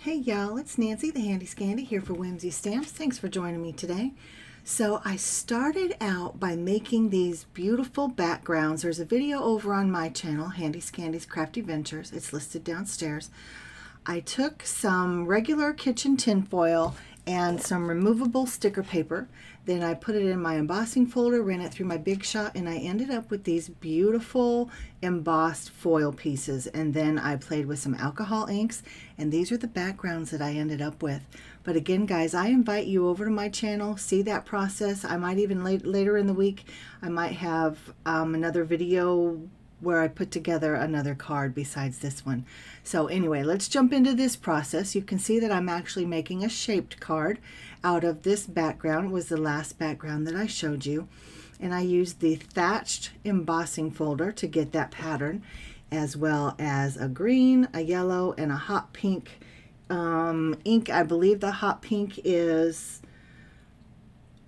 Hey y'all, it's Nancy the Handy Scandy here for Whimsy Stamps. Thanks for joining me today. So I started out by making these beautiful backgrounds. There's a video over on my channel, Handy Scandy's Crafty Ventures. It's listed downstairs. I took some regular kitchen tin foil and some removable sticker paper. Then I put it in my embossing folder, ran it through my Big Shot, and I ended up with these beautiful embossed foil pieces. And then I played with some alcohol inks, and these are the backgrounds that I ended up with. But again, guys, I invite you over to my channel, see that process. I might even later in the week, I might have another video where I put together another card besides this one. So anyway, let's jump into this process. You can see that I'm actually making a shaped card out of this background. It was the last background that I showed you. And I used the thatched embossing folder to get that pattern, as well as a green, a yellow, and a hot pink ink. I believe the hot pink is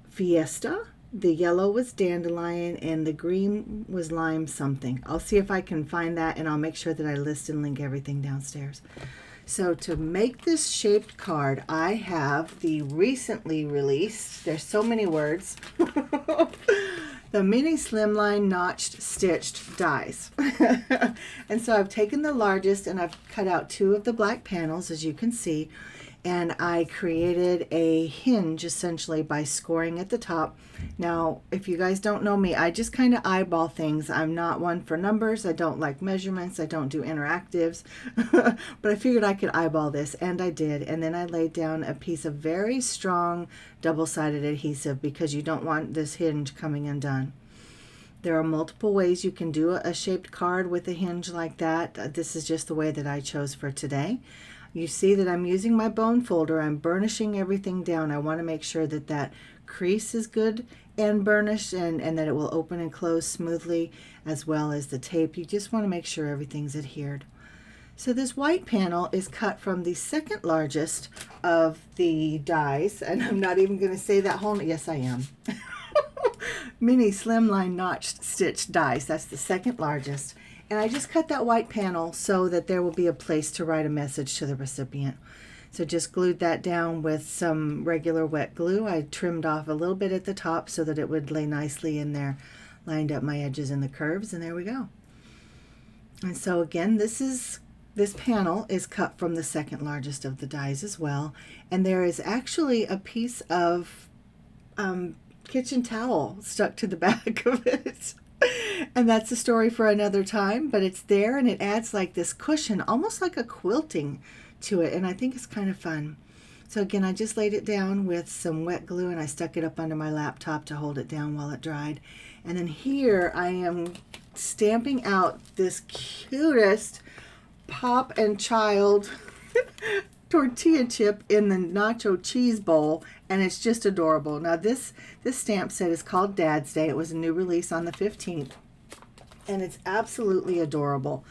Fiesta. The yellow was dandelion and the green was lime something. I'll see if I can find that, and I'll make sure that I list and link everything downstairs. So to make this shaped card, I have the recently released, there's so many words, the mini slimline notched stitched dies. And so I've taken the largest and I've cut out 2 of the black panels, as you can see, and I created a hinge essentially by scoring at the top. Now, if you guys don't know me, I just kind of eyeball things. I'm not one for numbers. I don't like measurements. I don't do interactives. But I figured I could eyeball this, and I did. And then I laid down a piece of very strong double-sided adhesive because you don't want this hinge coming undone. There are multiple ways you can do a shaped card with a hinge like that. This is just the way that I chose for today. You see that I'm using my bone folder. I'm burnishing everything down. I want to make sure that that crease is good and burnished, and that it will open and close smoothly, as well as the tape. You just want to make sure everything's adhered. So this white panel is cut from the second largest of the dies, and I'm not even going to say that whole, yes I am. Mini slimline notched stitch dies. That's the second largest. And I just cut that white panel so that there will be a place to write a message to the recipient. So just glued that down with some regular wet glue. I trimmed off a little bit at the top so that it would lay nicely in there, lined up my edges and the curves, and there we go. And so again, this panel is cut from the second largest of the dies as well. And there is actually a piece of kitchen towel stuck to the back of it. And that's a story for another time, but it's there and it adds like this cushion, almost like a quilting to it, and I think it's kind of fun. So again, I just laid it down with some wet glue and I stuck it up under my laptop to hold it down while it dried. And then here I am stamping out this cutest Pop and Child tortilla chip in the nacho cheese bowl, and it's just adorable. Now this stamp set is called Dad's Day. It was a new release on the 15th, and it's absolutely adorable.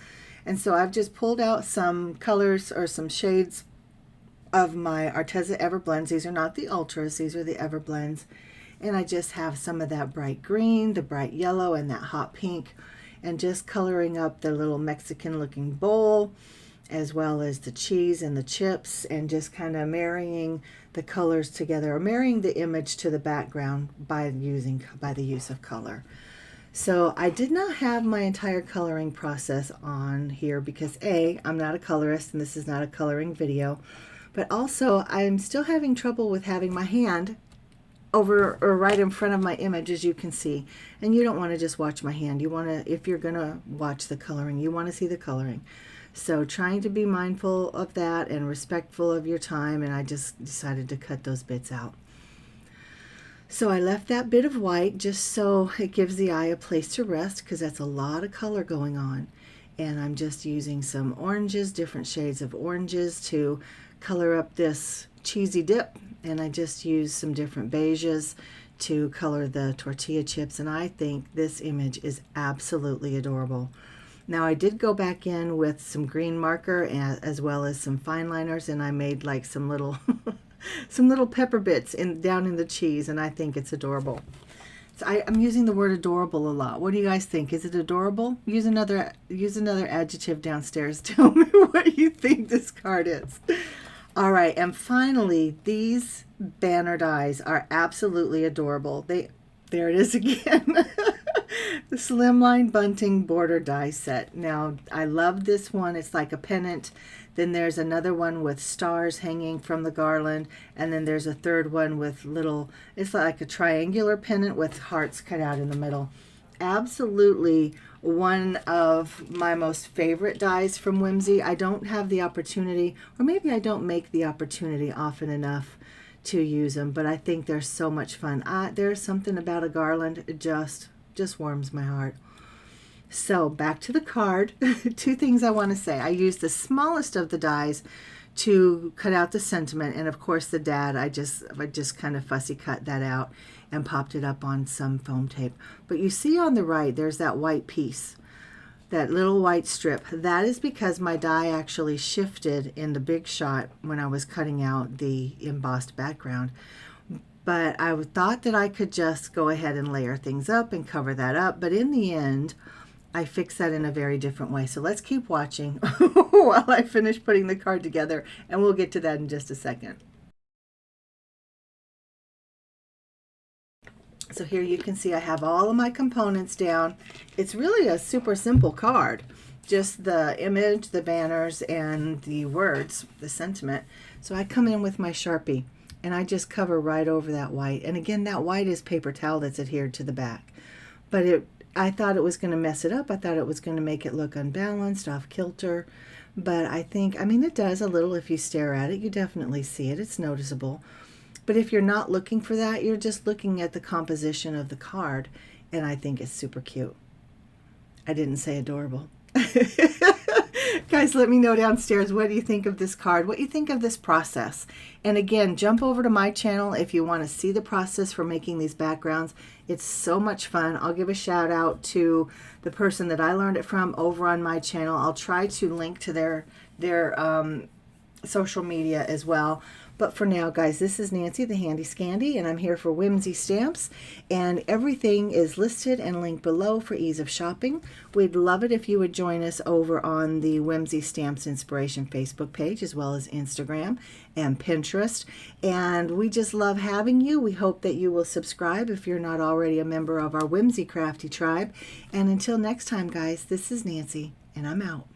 And so I've just pulled out some colors or some shades of my Arteza Everblends. These are not the Ultras, these are the Everblends. And I just have some of that bright green, the bright yellow, and that hot pink, and just coloring up the little Mexican looking bowl, as well as the cheese and the chips, and just kind of marrying the colors together, or marrying the image to the background by the use of color. So I did not have my entire coloring process on here because A, I'm not a colorist and this is not a coloring video, but also I'm still having trouble with having my hand over or right in front of my image, as you can see. And you don't want to just watch my hand. You want to, if you're going to watch the coloring, you want to see the coloring. So trying to be mindful of that and respectful of your time, and I just decided to cut those bits out. So I left that bit of white just so it gives the eye a place to rest, because that's a lot of color going on. And I'm just using some oranges, different shades of oranges, to color up this cheesy dip. And I just used some different beiges to color the tortilla chips, and I think this image is absolutely adorable. Now I did go back in with some green marker as well as some fine liners, and I made like some little some little pepper bits down in the cheese, and I think it's adorable. So I'm using the word adorable a lot. What do you guys think? Is it adorable? Use another adjective downstairs. Tell me what you think this card is. All right, and finally, these banner dies are absolutely adorable. There it is again. The Slimline Bunting Border Die Set. Now, I love this one. It's like a pennant. Then there's another one with stars hanging from the garland. And then there's a third one with little, it's like a triangular pennant with hearts cut out in the middle. Absolutely one of my most favorite dies from Whimsy. I don't have the opportunity, or maybe I don't make the opportunity often enough to use them, but I think they're so much fun. There's something about a garland, it just warms my heart. So back to the card. Two things I want to say. I used the smallest of the dies to cut out the sentiment, and of course the dad, I just kind of fussy cut that out and popped it up on some foam tape. But you see on the right, there's that white piece, that little white strip. That is because my die actually shifted in the big shot when I was cutting out the embossed background. But I thought that I could just go ahead and layer things up and cover that up. But in the end, I fixed that in a very different way. So let's keep watching while I finish putting the card together, and we'll get to that in just a second. So here you can see I have all of my components down. It's really a super simple card. Just the image, the banners, and the words, the sentiment. So I come in with my Sharpie, and I just cover right over that white. And again, that white is paper towel that's adhered to the back. But I thought it was going to mess it up. I thought it was going to make it look unbalanced, off kilter. But I mean, it does a little if you stare at it. You definitely see it. It's noticeable. But if you're not looking for that, you're just looking at the composition of the card, and I think it's super cute. I didn't say adorable. Guys, let me know downstairs, what do you think of this card? What do you think of this process? And again, jump over to my channel if you want to see the process for making these backgrounds. It's so much fun. I'll give a shout out to the person that I learned it from over on my channel. I'll try to link to their social media as well. But for now, guys, this is Nancy, the Handy Scandy, and I'm here for Whimsy Stamps, and everything is listed and linked below for ease of shopping. We'd love it if you would join us over on the Whimsy Stamps Inspiration Facebook page, as well as Instagram and Pinterest, and we just love having you. We hope that you will subscribe if you're not already a member of our Whimsy Crafty tribe, and until next time, guys, this is Nancy, and I'm out.